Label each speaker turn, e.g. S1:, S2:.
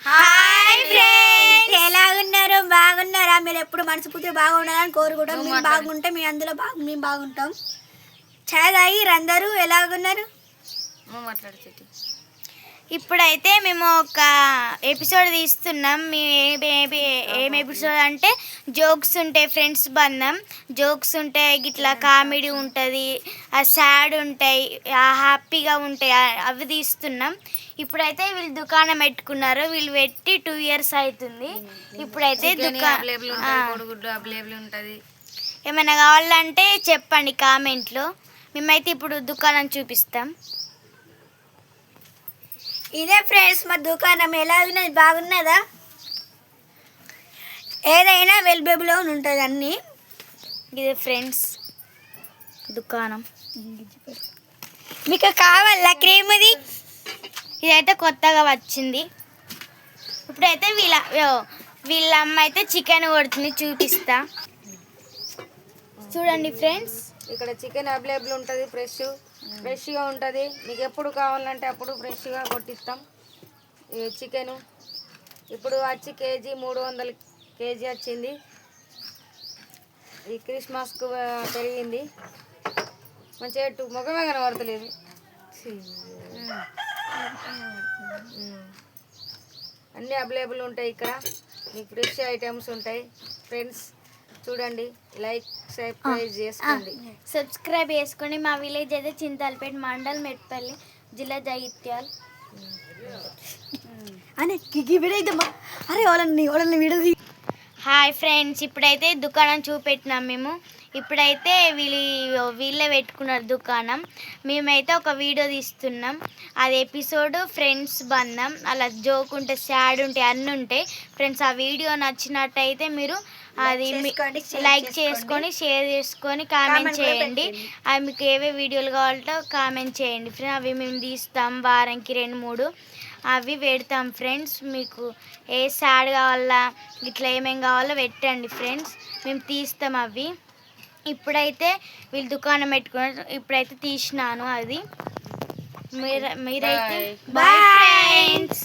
S1: Hi friends, ఎలా ఉన్నారు? బాగున్నారా? మీరు ఎప్పుడు మనస్ఫూర్తిగా బాగుండాలని కోరుకుంటాం. మీరు బాగుంటే మీ అందులో మేము బాగుంటాం. చాయ్ తాగి అందరూ ఎలాగున్నారు?
S2: ఇప్పుడైతే మేము ఒక ఎపిసోడ్ తీస్తున్నాం. ఏం ఎపిసోడ్ అంటే జోక్స్ ఉంటాయి, ఫ్రెండ్స్ బంధం జోక్స్ ఉంటాయి, గిట్లా కామెడీ ఉంటుంది, సాడ్ ఉంటాయి, హ్యాపీగా ఉంటాయి, అవి తీస్తున్నాం. ఇప్పుడైతే వీళ్ళు దుకాణం పెట్టుకున్నారు. వీళ్ళు పెట్టి 2 years అవుతుంది. ఇప్పుడైతే ఏమైనా కావాలంటే చెప్పండి కామెంట్లో. మేమైతే ఇప్పుడు దుకాణం చూపిస్తాం.
S1: ఇదే ఫ్రెండ్స్, మా దుకాణం ఎలా ఉన్నది? బాగున్నదా? ఏదైనా అవైలబుల్లో ఉంటుంది అన్నీ.
S2: ఇదే ఫ్రెండ్స్ దుకాణం.
S1: మీకు కావాలా క్రీమ్ది?
S2: ఇదైతే కొత్తగా వచ్చింది. ఇప్పుడైతే వీళ్ళ అమ్మ అయితే చికెన్ కొడుతుంది, చూపిస్తా. చూడండి ఫ్రెండ్స్,
S3: ఇక్కడ చికెన్ అవైలబుల్ ఉంటుంది. ఫ్రెష్గా ఉంటుంది. మీకు ఎప్పుడు కావాలంటే అప్పుడు ఫ్రెష్గా కొట్టిస్తాం ఈ చికెను. ఇప్పుడు వచ్చి కేజీ 300 కేజీ వచ్చింది. ఈ క్రిస్మస్కు పెరిగింది. మంచిగా ముఖమే కనబడతలేదు. అన్నీ అవైలబుల్ ఉంటాయి ఇక్కడ. మీకు ఫ్రెష్ ఐటమ్స్ ఉంటాయి ఫ్రెండ్స్. చూడండి, లైక్ సబ్స్క్రైబ్ చేసుకోండి.
S2: సబ్స్క్రైబ్ చేసుకొని. మా విలేజ్ అయితే చింతలపేట, మండల్ మెట్పల్లి, జిల్లా జగిత్యాల్. హాయ్ ఫ్రెండ్స్, ఇప్పుడైతే దుకాణం చూపెట్టినాం మేము. ఇప్పుడైతే వీళ్ళే పెట్టుకున్నారు దుకాణం. మేమైతే ఒక వీడియో తీస్తున్నాం. అది ఎపిసోడ్ ఫ్రెండ్స్ బంధం. అలా జోక్ ఉంటే, సాడ్ ఉంటాయి, అన్నీ ఉంటాయి ఫ్రెండ్స్. ఆ వీడియో నచ్చినట్టయితే మీరు అది లైక్ చేసుకొని, షేర్ చేసుకొని, కామెంట్ చేయండి. అవి మీకు ఏవే వీడియోలు కావాలంటే కామెంట్ చేయండి ఫ్రెండ్స్. అవి మేము తీస్తాం వారానికి 2-3 అవి పెడతాం ఫ్రెండ్స్. మీకు ఏ సాడ్ కావాలా, ఇట్లా ఏమేమి కావాలో పెట్టండి ఫ్రెండ్స్, మేము తీస్తాం అవి. ఇప్పుడైతే వీళ్ళు దుకాణం పెట్టుకున్నారు. ఇప్పుడైతే తీసినాను అది. మీరైతే బాయ్ ఫ్రెండ్స్.